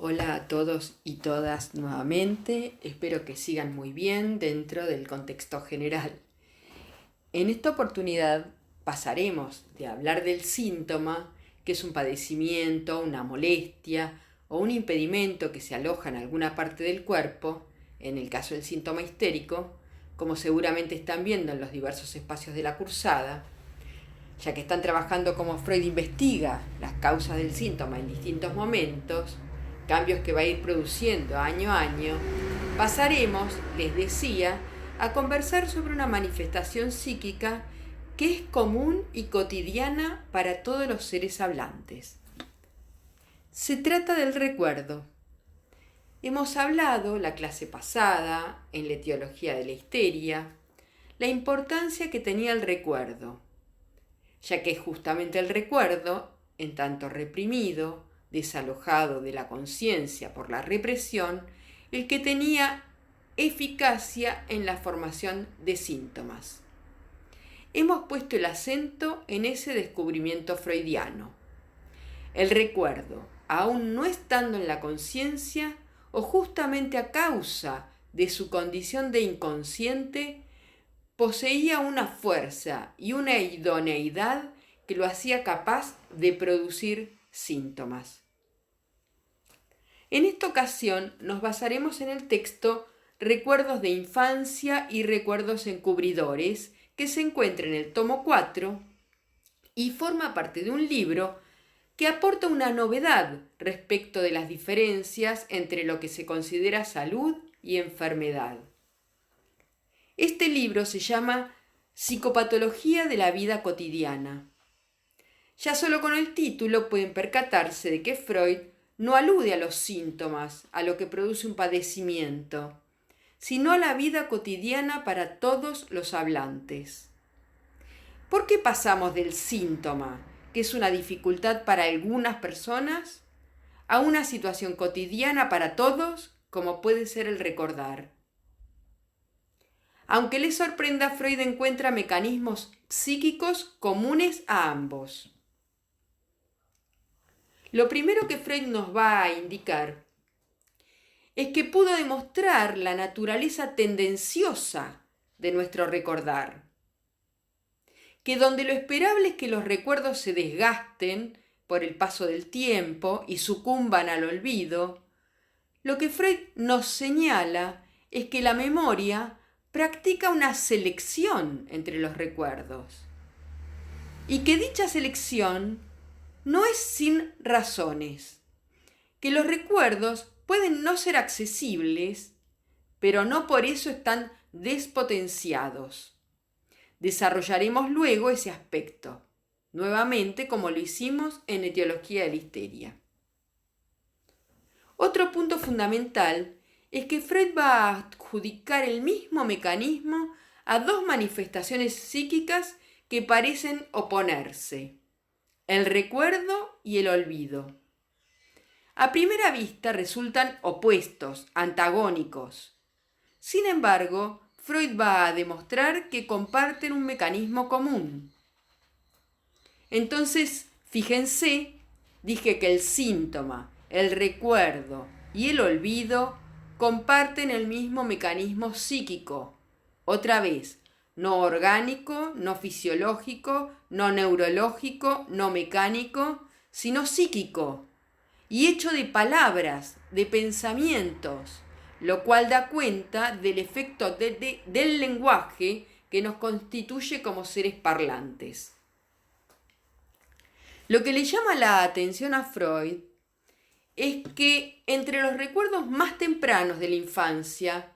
Hola a todos y todas nuevamente, espero que sigan muy bien dentro del contexto general. En esta oportunidad pasaremos de hablar del síntoma, que es un padecimiento, una molestia o un impedimento que se aloja en alguna parte del cuerpo, en el caso del síntoma histérico, como seguramente están viendo en los diversos espacios de la cursada, ya que están trabajando como Freud investiga las causas del síntoma en distintos momentos, cambios que va a ir produciendo año a año, pasaremos, les decía, a conversar sobre una manifestación psíquica que es común y cotidiana para todos los seres hablantes. Se trata del recuerdo. Hemos hablado la clase pasada, en la etiología de la histeria, la importancia que tenía el recuerdo, ya que es justamente el recuerdo, en tanto reprimido, desalojado de la conciencia por la represión, el que tenía eficacia en la formación de síntomas. Hemos puesto el acento en ese descubrimiento freudiano. El recuerdo, aún no estando en la conciencia o justamente a causa de su condición de inconsciente, poseía una fuerza y una idoneidad que lo hacía capaz de producir síntomas. En esta ocasión nos basaremos en el texto Recuerdos de infancia y recuerdos encubridores, que se encuentra en el tomo 4 y forma parte de un libro que aporta una novedad respecto de las diferencias entre lo que se considera salud y enfermedad. Este libro se llama Psicopatología de la vida cotidiana. Ya solo con el título pueden percatarse de que Freud no alude a los síntomas, a lo que produce un padecimiento, sino a la vida cotidiana para todos los hablantes. ¿Por qué pasamos del síntoma, que es una dificultad para algunas personas, a una situación cotidiana para todos, como puede ser el recordar? Aunque les sorprenda, Freud encuentra mecanismos psíquicos comunes a ambos. Lo primero que Freud nos va a indicar es que pudo demostrar la naturaleza tendenciosa de nuestro recordar, que donde lo esperable es que los recuerdos se desgasten por el paso del tiempo y sucumban al olvido, lo que Freud nos señala es que la memoria practica una selección entre los recuerdos y que dicha selección no es sin razones, que los recuerdos pueden no ser accesibles, pero no por eso están despotenciados. Desarrollaremos luego ese aspecto, nuevamente como lo hicimos en Etiología de la Histeria. Otro punto fundamental es que Freud va a adjudicar el mismo mecanismo a dos manifestaciones psíquicas que parecen oponerse: el recuerdo y el olvido. A primera vista resultan opuestos, antagónicos. Sin embargo, Freud va a demostrar que comparten un mecanismo común. Entonces, fíjense, dije que el síntoma, el recuerdo y el olvido comparten el mismo mecanismo psíquico. Otra vez, no orgánico, no fisiológico, no neurológico, no mecánico, sino psíquico y hecho de palabras, de pensamientos, lo cual da cuenta del efecto del lenguaje que nos constituye como seres parlantes. Lo que le llama la atención a Freud es que entre los recuerdos más tempranos de la infancia,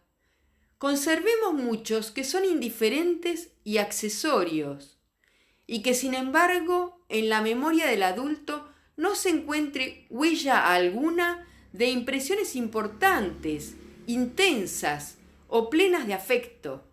conservemos muchos que son indiferentes y accesorios, y que sin embargo en la memoria del adulto no se encuentre huella alguna de impresiones importantes, intensas o plenas de afecto.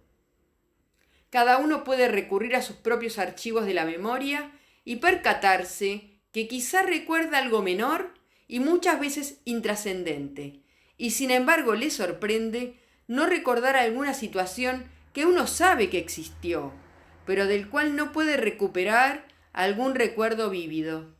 Cada uno puede recurrir a sus propios archivos de la memoria y percatarse que quizá recuerda algo menor y muchas veces intrascendente, y sin embargo le sorprende no recordar alguna situación que uno sabe que existió, pero del cual no puede recuperar algún recuerdo vívido.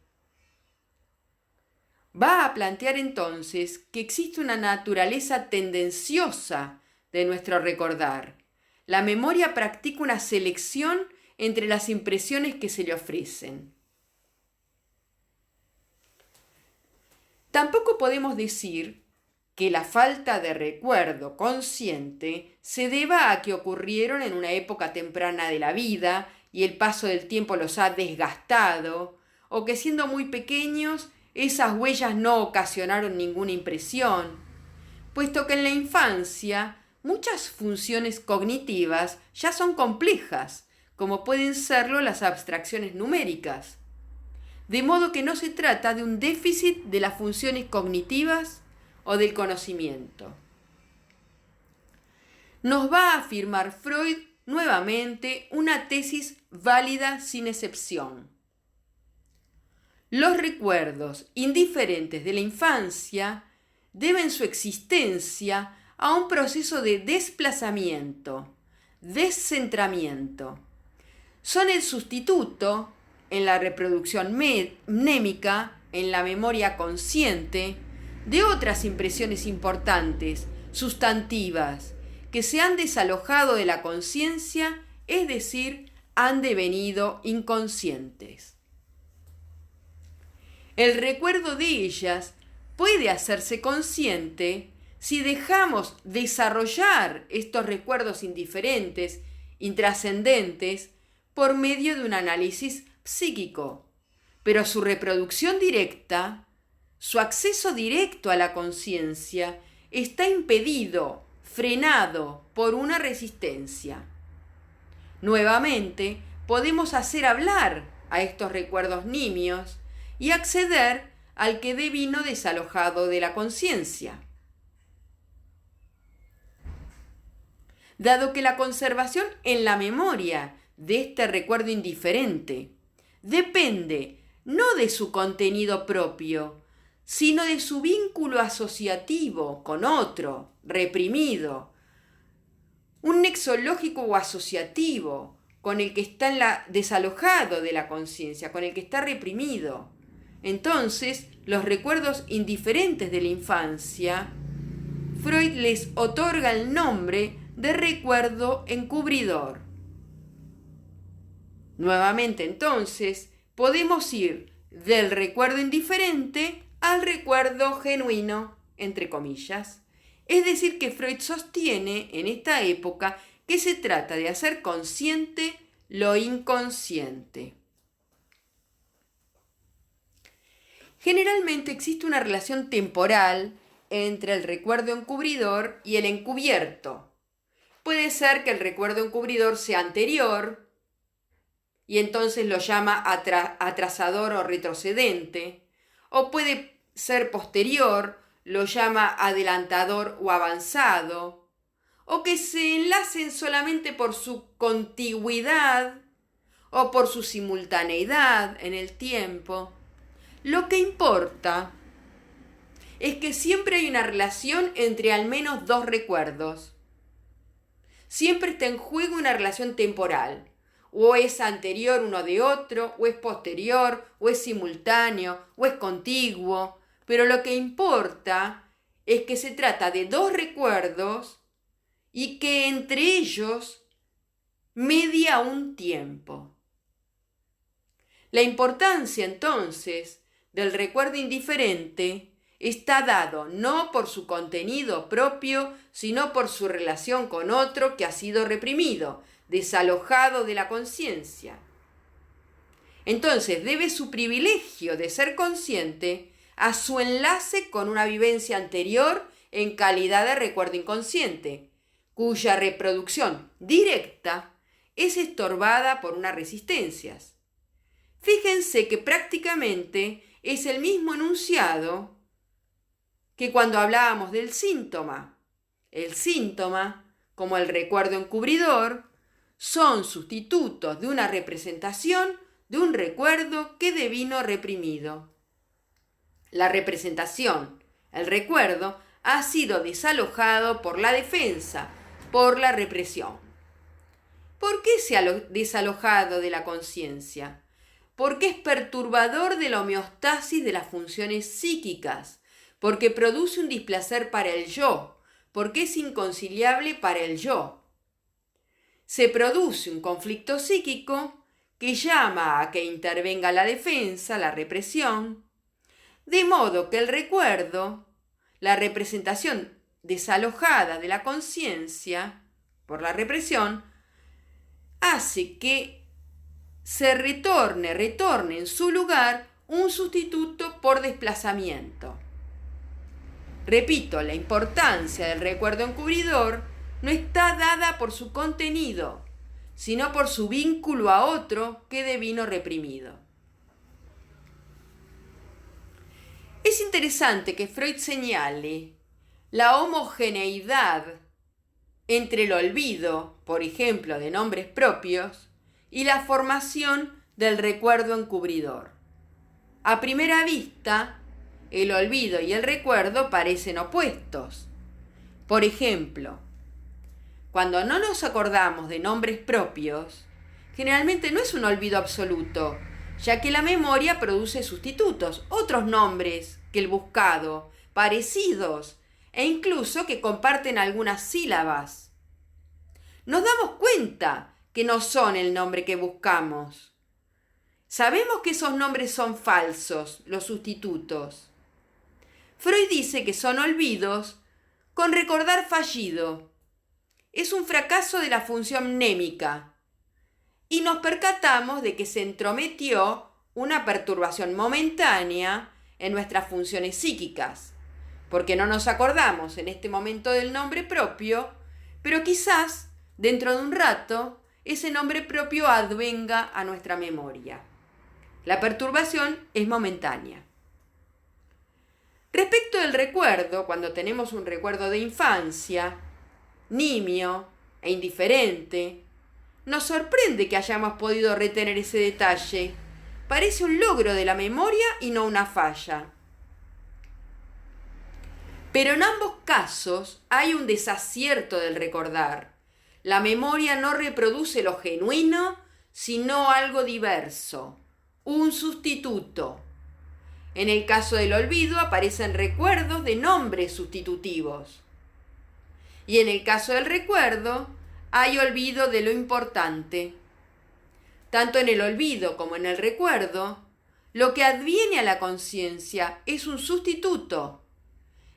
va a plantear entonces que existe una naturaleza tendenciosa de nuestro recordar. La memoria practica una selección entre las impresiones que se le ofrecen. Tampoco podemos decir que la falta de recuerdo consciente se deba a que ocurrieron en una época temprana de la vida y el paso del tiempo los ha desgastado, o que siendo muy pequeños esas huellas no ocasionaron ninguna impresión, puesto que en la infancia muchas funciones cognitivas ya son complejas, como pueden serlo las abstracciones numéricas. De modo que no se trata de un déficit de las funciones cognitivas o del conocimiento. Nos va a afirmar Freud nuevamente una tesis válida sin excepción. Los recuerdos indiferentes de la infancia deben su existencia a un proceso de desplazamiento, descentramiento. Son el sustituto en la reproducción mnémica, en la memoria consciente, de otras impresiones importantes, sustantivas, que se han desalojado de la conciencia, es decir, han devenido inconscientes. El recuerdo de ellas puede hacerse consciente si dejamos desarrollar estos recuerdos indiferentes, intrascendentes, por medio de un análisis psíquico, pero su reproducción directa, su acceso directo a la conciencia, está impedido, frenado por una resistencia. Nuevamente, podemos hacer hablar a estos recuerdos nimios y acceder al que devino desalojado de la conciencia. Dado que la conservación en la memoria de este recuerdo indiferente depende no de su contenido propio, sino de su vínculo asociativo con otro, reprimido, un nexo lógico o asociativo con el que está desalojado de la conciencia, con el que está reprimido. Entonces, los recuerdos indiferentes de la infancia, Freud les otorga el nombre de recuerdo encubridor. Nuevamente, entonces, podemos ir del recuerdo indiferente al recuerdo genuino, entre comillas. Es decir, que Freud sostiene en esta época que se trata de hacer consciente lo inconsciente. Generalmente existe una relación temporal entre el recuerdo encubridor y el encubierto. Puede ser que el recuerdo encubridor sea anterior y entonces lo llama atrasador o retrocedente, o puede ser posterior, lo llama adelantador o avanzado, o que se enlacen solamente por su contigüidad o por su simultaneidad en el tiempo. Lo que importa es que siempre hay una relación entre al menos dos recuerdos. Siempre está en juego una relación temporal. O es anterior uno de otro, o es posterior, o es simultáneo, o es contiguo. Pero lo que importa es que se trata de dos recuerdos y que entre ellos media un tiempo. La importancia entonces del recuerdo indiferente está dado no por su contenido propio, sino por su relación con otro que ha sido reprimido, desalojado de la conciencia. Entonces debe su privilegio de ser consciente a su enlace con una vivencia anterior en calidad de recuerdo inconsciente, cuya reproducción directa es estorbada por unas resistencias. Fíjense que prácticamente es el mismo enunciado que cuando hablábamos del síntoma. El síntoma, como el recuerdo encubridor, son sustitutos de una representación de un recuerdo que devino reprimido. La representación, el recuerdo, ha sido desalojado por la defensa, por la represión. ¿Por qué se ha desalojado de la conciencia? porque es perturbador de la homeostasis de las funciones psíquicas, porque produce un displacer para el yo, porque es inconciliable para el yo. Se produce un conflicto psíquico que llama a que intervenga la defensa, la represión, de modo que el recuerdo, la representación desalojada de la conciencia por la represión, hace que se retorne en su lugar un sustituto por desplazamiento. Repito, la importancia del recuerdo encubridor no está dada por su contenido, sino por su vínculo a otro que devino reprimido. Es interesante que Freud señale la homogeneidad entre el olvido, por ejemplo, de nombres propios, y la formación del recuerdo encubridor. A primera vista, el olvido y el recuerdo parecen opuestos. Por ejemplo, cuando no nos acordamos de nombres propios, generalmente no es un olvido absoluto, ya que la memoria produce sustitutos, otros nombres que el buscado, parecidos e incluso que comparten algunas sílabas. Nos damos cuenta que no son el nombre que buscamos. Sabemos que esos nombres son falsos, los sustitutos. Freud dice que son olvidos con recordar fallido. Es un fracaso de la función mnémica. Y nos percatamos de que se entrometió una perturbación momentánea en nuestras funciones psíquicas, porque no nos acordamos en este momento del nombre propio, pero quizás dentro de un rato ese nombre propio advenga a nuestra memoria. La perturbación es momentánea. Respecto del recuerdo, cuando tenemos un recuerdo de infancia, nimio e indiferente, nos sorprende que hayamos podido retener ese detalle. Parece un logro de la memoria y no una falla. Pero en ambos casos hay un desacierto del recordar. La memoria no reproduce lo genuino, sino algo diverso, un sustituto. En el caso del olvido aparecen recuerdos de nombres sustitutivos. Y en el caso del recuerdo hay olvido de lo importante. Tanto en el olvido como en el recuerdo, lo que adviene a la conciencia es un sustituto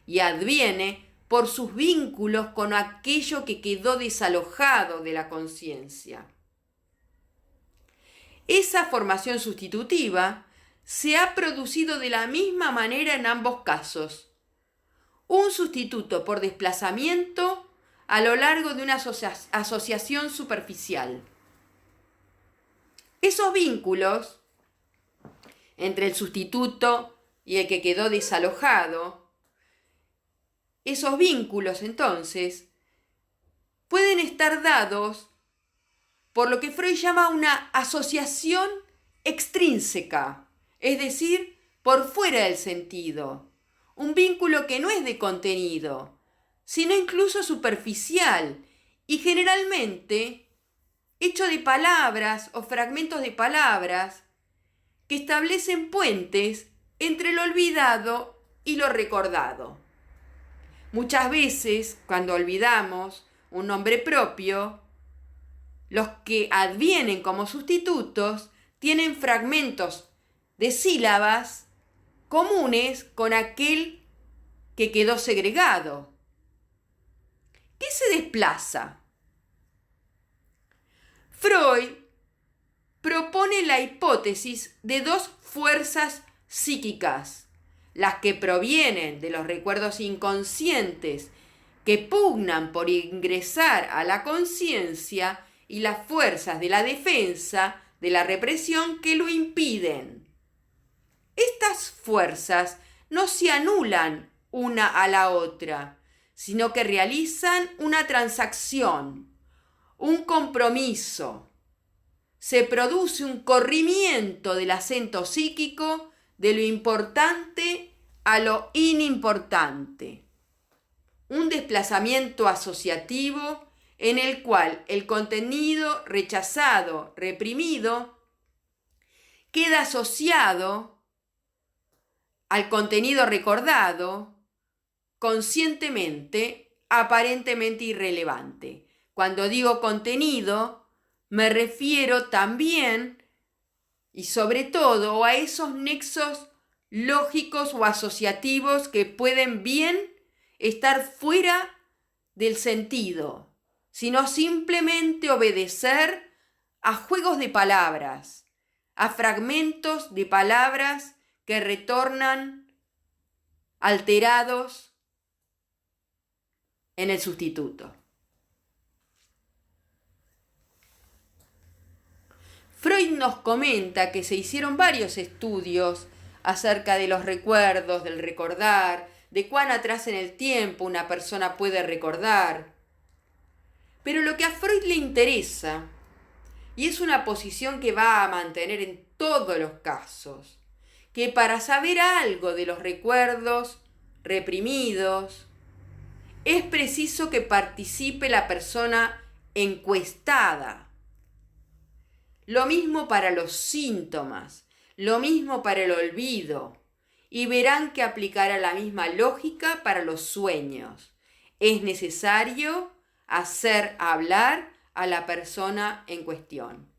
y adviene por sus vínculos con aquello que quedó desalojado de la conciencia. Esa formación sustitutiva se ha producido de la misma manera en ambos casos. Un sustituto por desplazamiento a lo largo de una asociación superficial. Esos vínculos entre el sustituto y el que quedó desalojado, esos vínculos entonces pueden estar dados por lo que Freud llama una asociación extrínseca, es decir, por fuera del sentido, un vínculo que no es de contenido, sino incluso superficial y generalmente hecho de palabras o fragmentos de palabras que establecen puentes entre lo olvidado y lo recordado. Muchas veces, cuando olvidamos un nombre propio, los que advienen como sustitutos tienen fragmentos de sílabas comunes con aquel que quedó segregado. ¿Qué se desplaza? Freud propone la hipótesis de dos fuerzas psíquicas, las que provienen de los recuerdos inconscientes que pugnan por ingresar a la conciencia y las fuerzas de la defensa de la represión que lo impiden. Estas fuerzas no se anulan una a la otra, sino que realizan una transacción, un compromiso. Se produce un corrimiento del acento psíquico de lo importante a lo inimportante. Un desplazamiento asociativo en el cual el contenido rechazado, reprimido, queda asociado al contenido recordado, conscientemente, aparentemente irrelevante. Cuando digo contenido, me refiero también y sobre todo a esos nexos lógicos o asociativos que pueden bien estar fuera del sentido, sino simplemente obedecer a juegos de palabras, a fragmentos de palabras que retornan alterados en el sustituto. Freud nos comenta que se hicieron varios estudios acerca de los recuerdos, del recordar, de cuán atrás en el tiempo una persona puede recordar. Pero lo que a Freud le interesa, y es una posición que va a mantener en todos los casos, que para saber algo de los recuerdos reprimidos, es preciso que participe la persona encuestada. Lo mismo para los síntomas, lo mismo para el olvido, y verán que aplicará la misma lógica para los sueños. Es necesario hacer hablar a la persona en cuestión.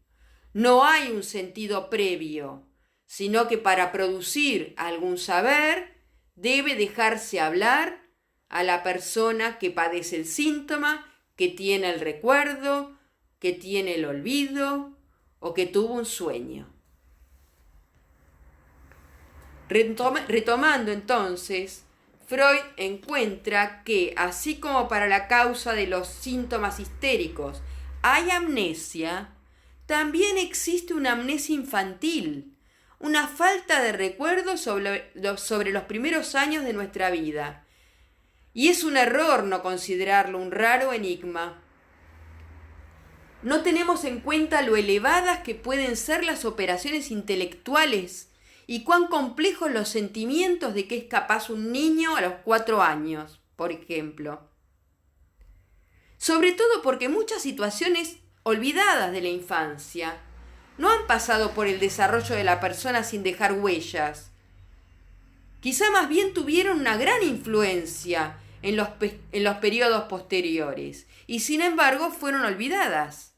No hay un sentido previo, sino que para producir algún saber debe dejarse hablar a la persona que padece el síntoma, que tiene el recuerdo, que tiene el olvido o que tuvo un sueño. Retomando entonces, Freud encuentra que, así como para la causa de los síntomas histéricos hay amnesia, también existe una amnesia infantil, una falta de recuerdo sobre los primeros años de nuestra vida. Y es un error no considerarlo un raro enigma. No tenemos en cuenta lo elevadas que pueden ser las operaciones intelectuales y cuán complejos los sentimientos de que es capaz un niño a los 4 años, por ejemplo. Sobre todo porque muchas situaciones olvidadas de la infancia no han pasado por el desarrollo de la persona sin dejar huellas. Quizá más bien tuvieron una gran influencia en los periodos posteriores y sin embargo fueron olvidadas.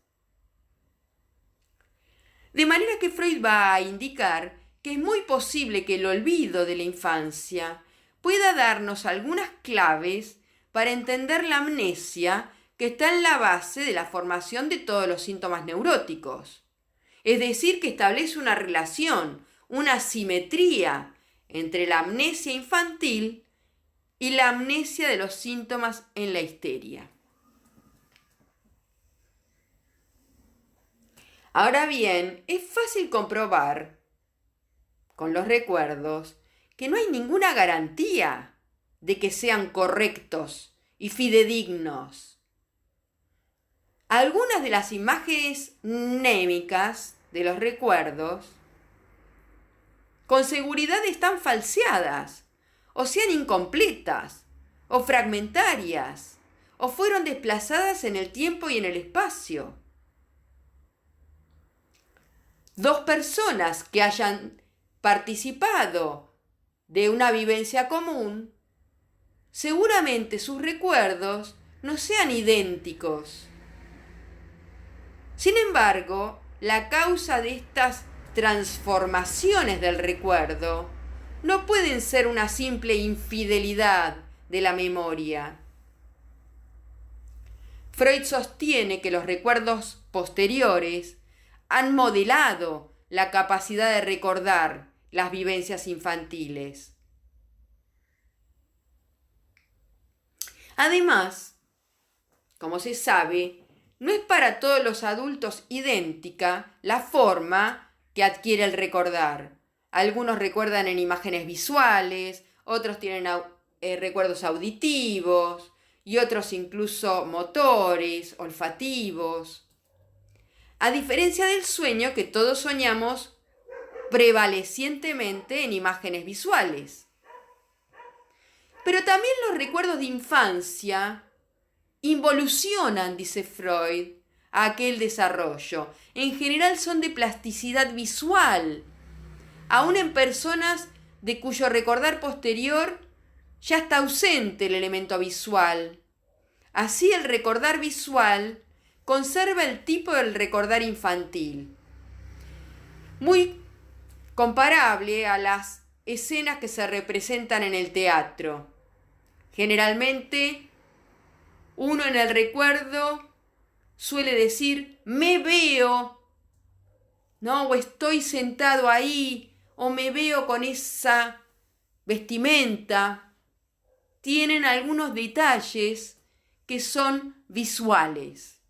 De manera que Freud va a indicar que es muy posible que el olvido de la infancia pueda darnos algunas claves para entender la amnesia que está en la base de la formación de todos los síntomas neuróticos. Es decir, que establece una relación, una simetría entre la amnesia infantil y la amnesia de los síntomas en la histeria. Ahora bien, es fácil comprobar con los recuerdos que no hay ninguna garantía de que sean correctos y fidedignos. Algunas de las imágenes mnémicas de los recuerdos con seguridad están falseadas, o sean incompletas, o fragmentarias, o fueron desplazadas en el tiempo y en el espacio. Dos personas que hayan participado de una vivencia común, seguramente sus recuerdos no sean idénticos. Sin embargo, la causa de estas transformaciones del recuerdo no pueden ser una simple infidelidad de la memoria. Freud sostiene que los recuerdos posteriores han modelado la capacidad de recordar las vivencias infantiles. Además, como se sabe, no es para todos los adultos idéntica la forma que adquiere el recordar. Algunos recuerdan en imágenes visuales, otros tienen recuerdos auditivos y otros incluso motores, olfativos. A diferencia del sueño, que todos soñamos prevalecientemente en imágenes visuales. Pero también los recuerdos de infancia involucionan, dice Freud, a aquel desarrollo. En general son de plasticidad visual aún en personas de cuyo recordar posterior ya está ausente el elemento visual. Así el recordar visual conserva el tipo del recordar infantil, muy comparable a las escenas que se representan en el teatro. Generalmente, uno en el recuerdo suele decir, me veo, ¿no? O estoy sentado ahí, o me veo con esa vestimenta. Tienen algunos detalles que son visuales.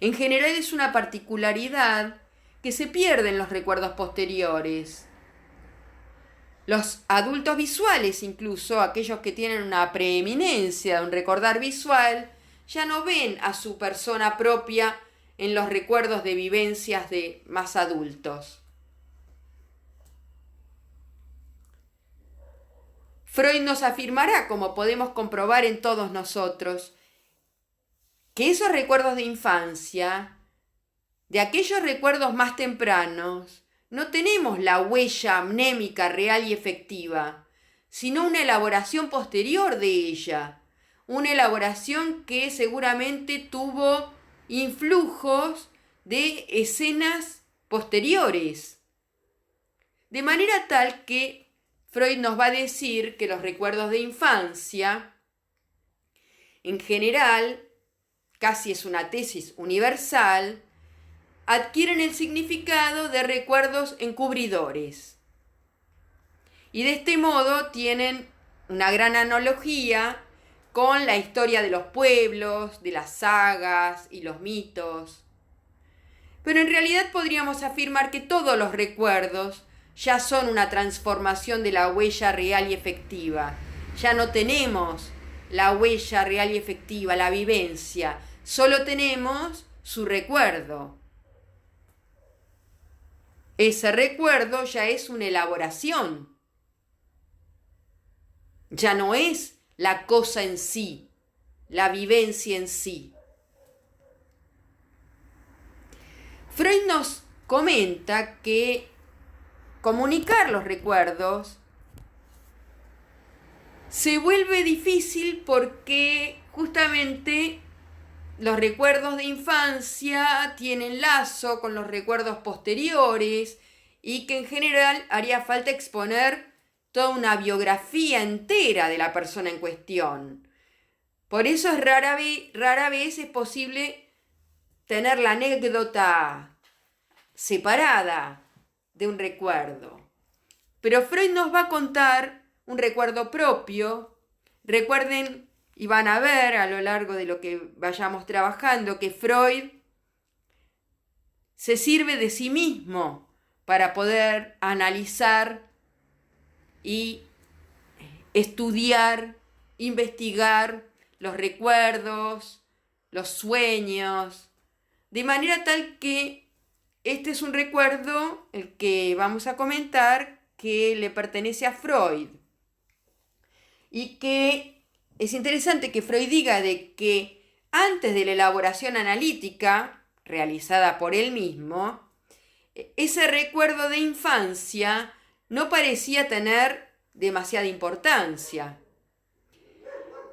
En general es una particularidad que se pierde en los recuerdos posteriores. Los adultos visuales, incluso aquellos que tienen una preeminencia de un recordar visual, ya no ven a su persona propia en los recuerdos de vivencias de más adultos. Freud nos afirmará, como podemos comprobar en todos nosotros, que esos recuerdos de infancia, de aquellos recuerdos más tempranos, no tenemos la huella amnémica real y efectiva, sino una elaboración posterior de ella, una elaboración que seguramente tuvo influjos de escenas posteriores, de manera tal que Freud nos va a decir que los recuerdos de infancia, en general, casi es una tesis universal, adquieren el significado de recuerdos encubridores. Y de este modo tienen una gran analogía con la historia de los pueblos, de las sagas y los mitos. Pero en realidad podríamos afirmar que todos los recuerdos ya son una transformación de la huella real y efectiva. Ya no tenemos la huella real y efectiva, la vivencia, solo tenemos su recuerdo. Ese recuerdo ya es una elaboración, ya no es la cosa en sí, la vivencia en sí. Freud nos comenta que comunicar los recuerdos se vuelve difícil porque justamente los recuerdos de infancia tienen lazo con los recuerdos posteriores y que en general haría falta exponer toda una biografía entera de la persona en cuestión. Por eso es rara vez es posible tener la anécdota separada de un recuerdo. Pero Freud nos va a contar un recuerdo propio. Recuerden y van a ver a lo largo de lo que vayamos trabajando que Freud se sirve de sí mismo para poder analizar y estudiar, investigar los recuerdos, los sueños, de manera tal que este es un recuerdo, el que vamos a comentar, que le pertenece a Freud. Y que es interesante que Freud diga de que antes de la elaboración analítica, realizada por él mismo, ese recuerdo de infancia no parecía tener demasiada importancia.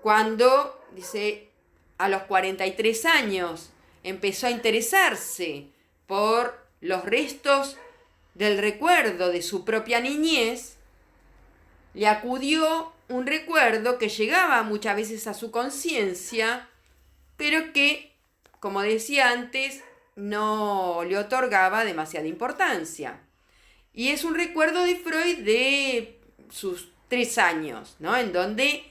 Cuando, dice, a los 43 años empezó a interesarse por los restos del recuerdo de su propia niñez, le acudió un recuerdo que llegaba muchas veces a su conciencia, pero que, como decía antes, no le otorgaba demasiada importancia. Y es un recuerdo de Freud de sus 3 años, ¿no? En donde,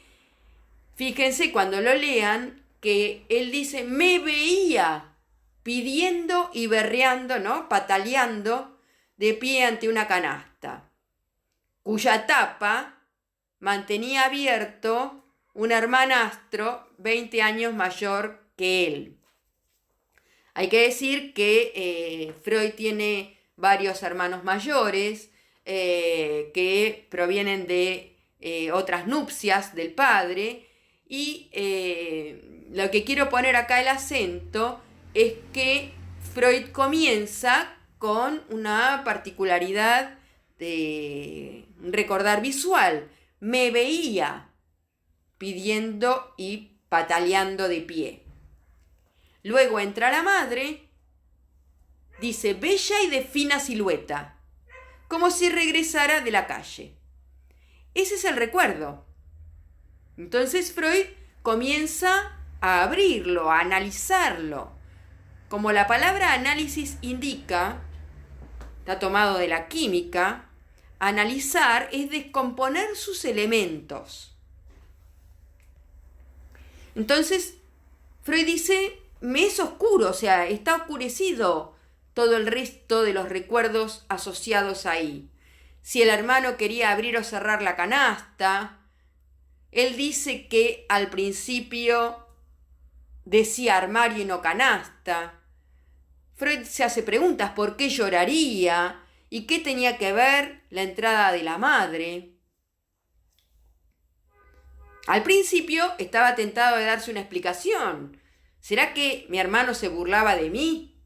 fíjense cuando lo lean, que él dice, me veía pidiendo y berreando, ¿no? Pataleando de pie ante una canasta, cuya tapa mantenía abierto un hermanastro 20 años mayor que él. Hay que decir que Freud tiene varios hermanos mayores que provienen de otras nupcias del padre Y lo que quiero poner acá el acento es que Freud comienza con una particularidad de recordar visual. Me veía pidiendo y pataleando de pie. Luego entra la madre, dice bella y de fina silueta, como si regresara de la calle. Ese es el recuerdo. Entonces Freud comienza a abrirlo, a analizarlo. Como la palabra análisis indica, está tomado de la química, analizar es descomponer sus elementos. Entonces, Freud dice, me es oscuro, o sea, está oscurecido todo el resto de los recuerdos asociados ahí. Si el hermano quería abrir o cerrar la canasta, él dice que al principio decía armario y no canasta. Freud se hace preguntas, ¿por qué lloraría? ¿Y qué tenía que ver la entrada de la madre? Al principio estaba tentado de darse una explicación. ¿Será que mi hermano se burlaba de mí?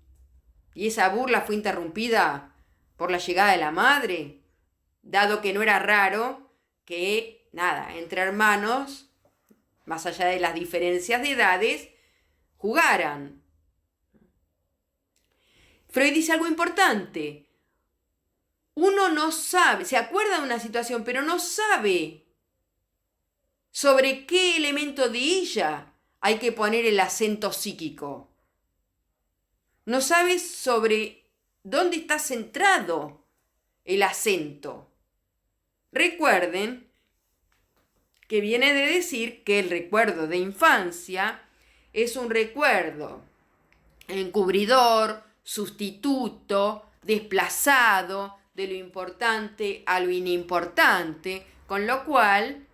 ¿Y esa burla fue interrumpida por la llegada de la madre? Dado que no era raro que, entre hermanos, más allá de las diferencias de edades, jugaran. Freud dice algo importante. Uno no sabe, se acuerda de una situación, pero no sabe sobre qué elemento de ella hay que poner el acento psíquico. No sabe sobre dónde está centrado el acento. Recuerden que viene de decir que el recuerdo de infancia es un recuerdo encubridor, sustituto, desplazado de lo importante a lo inimportante, con lo cual,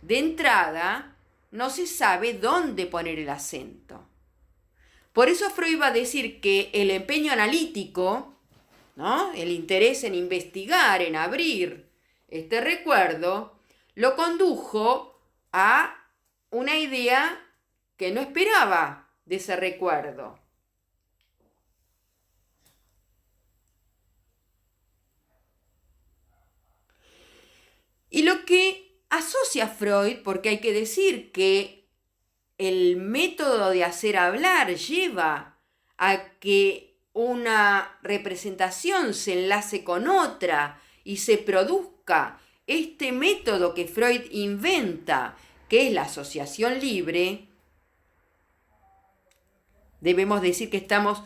de entrada, no se sabe dónde poner el acento. Por eso Freud va a decir que el empeño analítico, ¿no?, el interés en investigar, en abrir este recuerdo, lo condujo a una idea que no esperaba de ese recuerdo. Y lo que asocia Freud, porque hay que decir que el método de hacer hablar lleva a que una representación se enlace con otra y se produzca este método que Freud inventa, que es la asociación libre. Debemos decir que estamos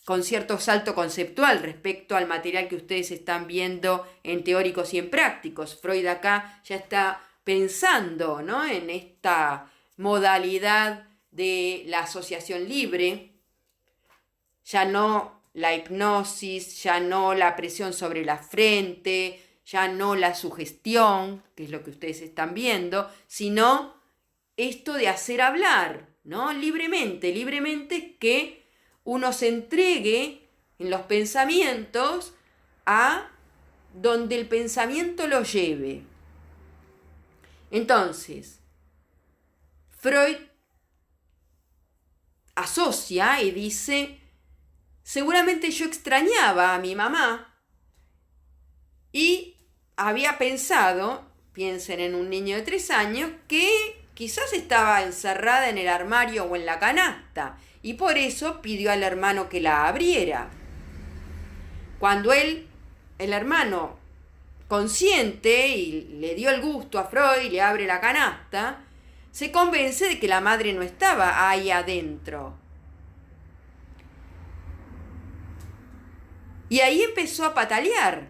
con cierto salto conceptual respecto al material que ustedes están viendo en teóricos y en prácticos. Freud acá ya está pensando, ¿no?, en esta modalidad de la asociación libre. Ya no la hipnosis, ya no la presión sobre la frente, ya no la sugestión, que es lo que ustedes están viendo, sino esto de hacer hablar, ¿no?, libremente que uno se entregue en los pensamientos a donde el pensamiento lo lleve. Entonces, Freud asocia y dice, seguramente yo extrañaba a mi mamá y había pensado, piensen en un niño de 3 años, que quizás estaba encerrada en el armario o en la canasta y por eso pidió al hermano que la abriera. Cuando el hermano, consciente y le dio el gusto a Freud, le abre la canasta, se convence de que la madre no estaba ahí adentro. Y ahí empezó a patalear.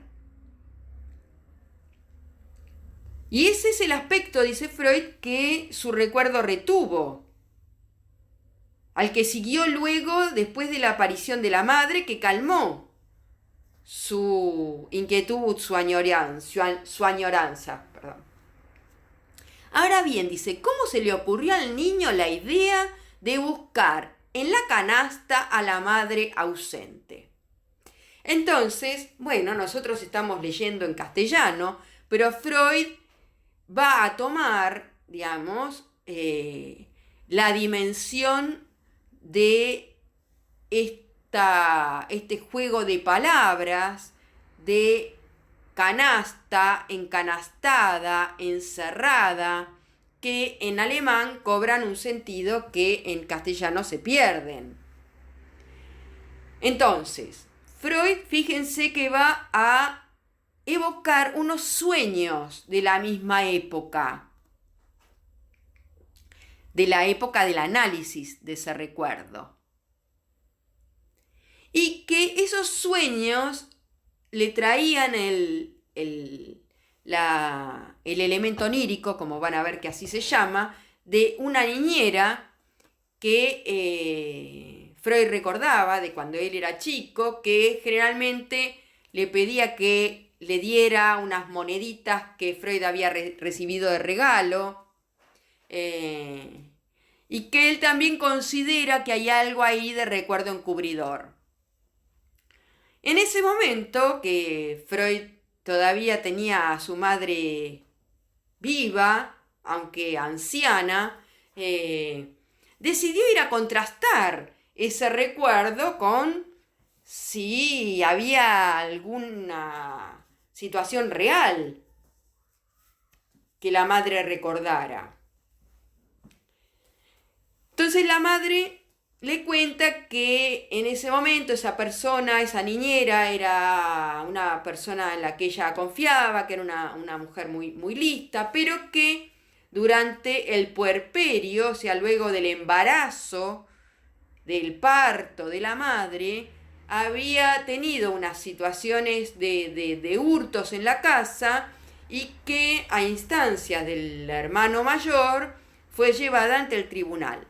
Y ese es el aspecto, dice Freud, que su recuerdo retuvo, al que siguió luego después de la aparición de la madre, que calmó su inquietud, su añoranza. Ahora bien, dice, ¿cómo se le ocurrió al niño la idea de buscar en la canasta a la madre ausente? Entonces, bueno, nosotros estamos leyendo en castellano, pero Freud va a tomar digamos, la dimensión de este juego de palabras, de canasta, encanastada, encerrada, que en alemán cobran un sentido que en castellano se pierden. Entonces, Freud, fíjense que va a evocar unos sueños de la misma época, de la época del análisis de ese recuerdo. Y que esos sueños le traían el elemento onírico, como van a ver que así se llama, de una niñera que Freud recordaba de cuando él era chico, que generalmente le pedía que le diera unas moneditas que Freud había recibido de regalo, y que él también considera que hay algo ahí de recuerdo encubridor. En ese momento que Freud todavía tenía a su madre viva, aunque anciana, decidió ir a contrastar ese recuerdo con si había alguna situación real que la madre recordara. Entonces la madre le cuenta que en ese momento esa persona, esa niñera, era una persona en la que ella confiaba, que era una mujer muy, muy lista, pero que durante el puerperio, o sea, luego del embarazo, del parto de la madre, había tenido unas situaciones de hurtos en la casa y que a instancias del hermano mayor fue llevada ante el tribunal.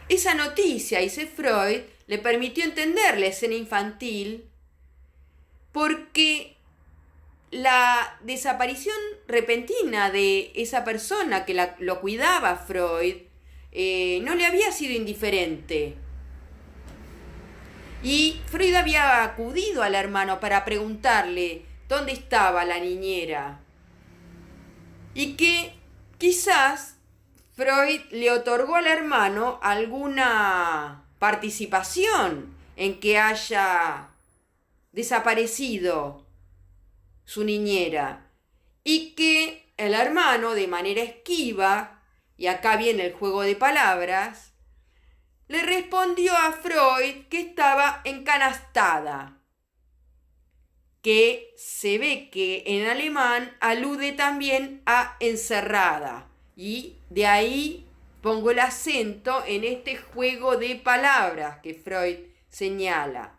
Esa noticia, dice Freud, le permitió entender la escena infantil porque la desaparición repentina de esa persona que lo cuidaba Freud no le había sido indiferente. Y Freud había acudido al hermano para preguntarle dónde estaba la niñera. Y que quizás Freud le otorgó al hermano alguna participación en que haya desaparecido su niñera, y que el hermano, de manera esquiva, y acá viene el juego de palabras, le respondió a Freud que estaba encanastada, que se ve que en alemán alude también a encerrada. Y de ahí pongo el acento en este juego de palabras que Freud señala.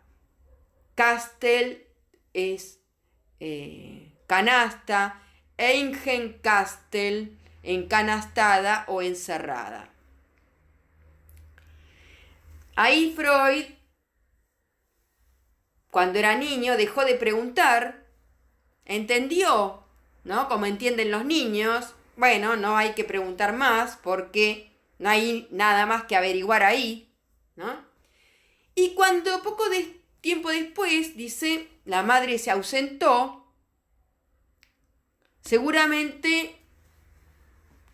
Kastel es canasta, Eingenkastel, encanastada o encerrada. Ahí Freud, cuando era niño, dejó de preguntar, entendió, ¿no? Como entienden los niños. Bueno, no hay que preguntar más porque no hay nada más que averiguar ahí, ¿no? Y cuando poco tiempo después, dice, la madre se ausentó, seguramente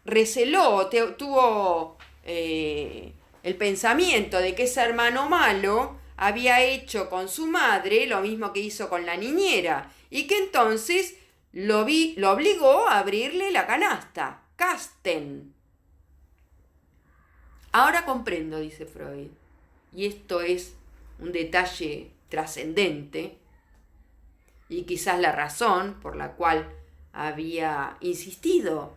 receló, tuvo el pensamiento de que ese hermano malo había hecho con su madre lo mismo que hizo con la niñera, y que entonces lo obligó a abrirle la canasta, Kasten. Ahora comprendo, dice Freud, y esto es un detalle trascendente, y quizás la razón por la cual había insistido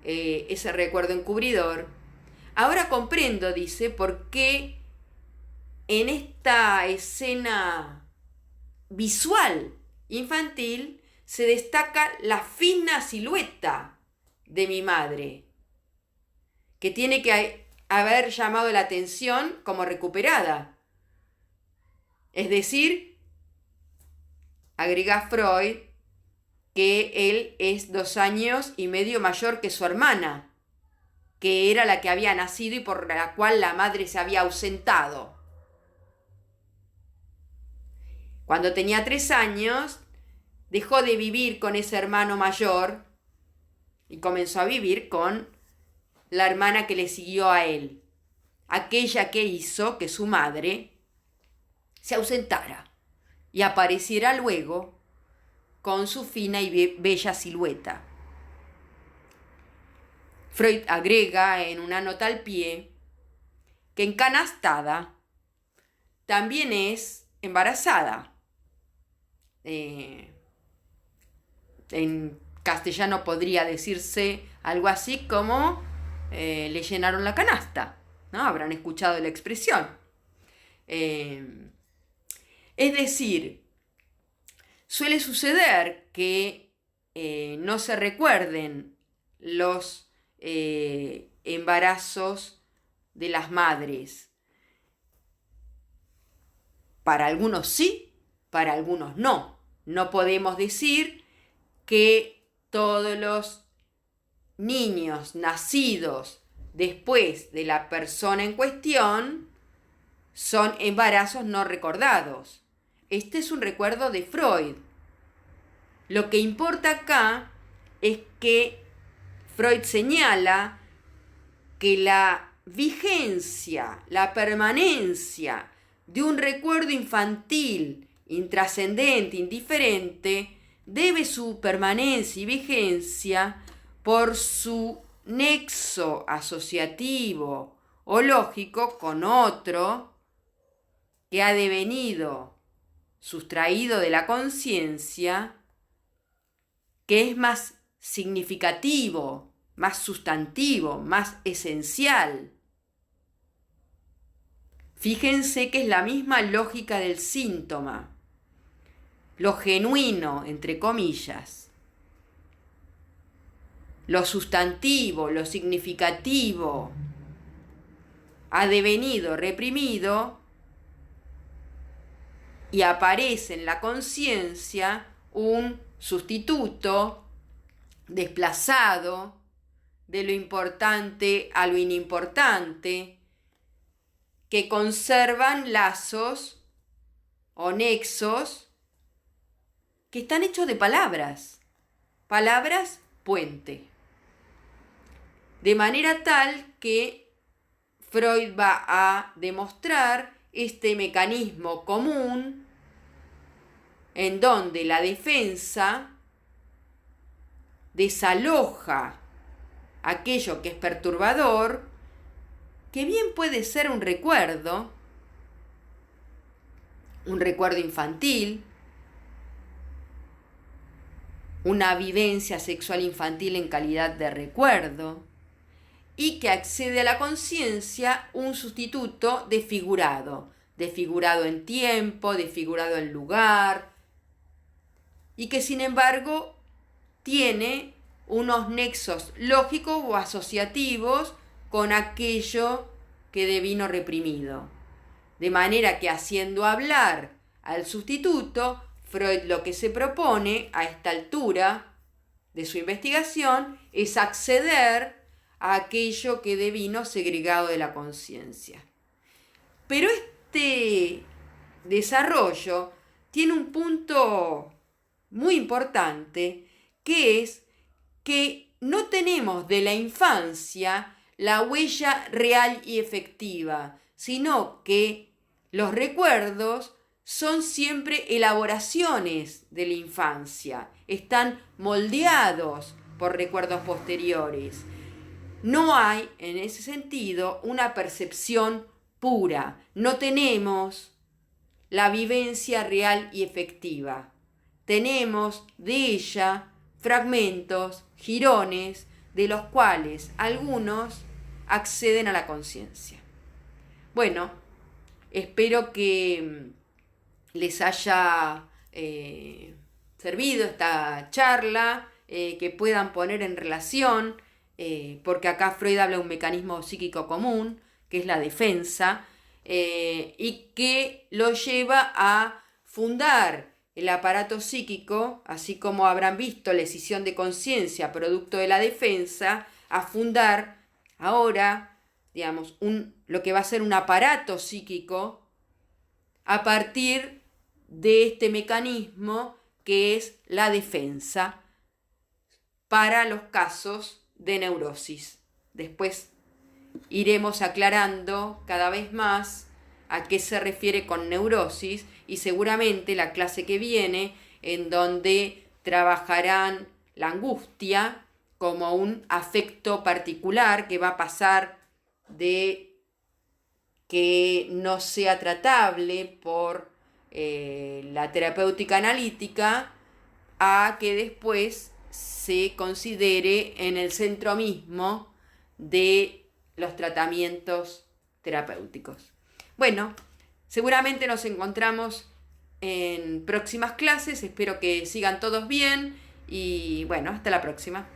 ese recuerdo encubridor. Ahora comprendo, dice, por qué en esta escena visual infantil se destaca la fina silueta de mi madre, que tiene que haber llamado la atención como recuperada. Es decir, agrega Freud, que él es 2 años y medio mayor que su hermana, que era la que había nacido y por la cual la madre se había ausentado. Cuando tenía 3 años, dejó de vivir con ese hermano mayor y comenzó a vivir con la hermana que le siguió a él, aquella que hizo que su madre se ausentara y apareciera luego con su fina y bella silueta. Freud agrega en una nota al pie que encanastada también es embarazada. En castellano podría decirse algo así como le llenaron la canasta, ¿no? Habrán escuchado la expresión. Es decir, suele suceder que no se recuerden los embarazos de las madres. Para algunos sí, para algunos no. No podemos decir que todos los niños nacidos después de la persona en cuestión son embarazos no recordados. Este es un recuerdo de Freud. Lo que importa acá es que Freud señala que la vigencia, la permanencia de un recuerdo infantil, intrascendente, indiferente, debe su permanencia y vigencia por su nexo asociativo o lógico con otro que ha devenido sustraído de la conciencia, que es más significativo, más sustantivo, más esencial. Fíjense que es la misma lógica del síntoma, lo genuino, entre comillas, lo sustantivo, lo significativo, ha devenido reprimido y aparece en la conciencia un sustituto desplazado de lo importante a lo inimportante, que conservan lazos o nexos que están hechos de palabras puente. De manera tal que Freud va a demostrar este mecanismo común en donde la defensa desaloja aquello que es perturbador, que bien puede ser un recuerdo infantil, una vivencia sexual infantil en calidad de recuerdo, y que accede a la conciencia un sustituto desfigurado en tiempo, desfigurado en lugar, y que sin embargo tiene unos nexos lógicos o asociativos con aquello que devino reprimido. De manera que haciendo hablar al sustituto, Freud lo que se propone a esta altura de su investigación es acceder a aquello que devino segregado de la conciencia. Pero este desarrollo tiene un punto muy importante, que es que no tenemos de la infancia la huella real y efectiva, sino que los recuerdos son siempre elaboraciones de la infancia, están moldeados por recuerdos posteriores. No hay, en ese sentido, una percepción pura, no tenemos la vivencia real y efectiva. Tenemos de ella fragmentos, jirones, de los cuales algunos acceden a la conciencia. Bueno, espero que les haya servido esta charla, que puedan poner en relación, porque acá Freud habla de un mecanismo psíquico común, que es la defensa, y que lo lleva a fundar el aparato psíquico, así como habrán visto la escisión de conciencia producto de la defensa, a fundar ahora, digamos, lo que va a ser un aparato psíquico a partir de este mecanismo que es la defensa para los casos de neurosis. Después iremos aclarando cada vez más a qué se refiere con neurosis y seguramente la clase que viene, en donde trabajarán la angustia como un afecto particular que va a pasar de que no sea tratable por la terapéutica analítica a que después se considere en el centro mismo de los tratamientos terapéuticos. Bueno, seguramente nos encontramos en próximas clases, espero que sigan todos bien y bueno, hasta la próxima.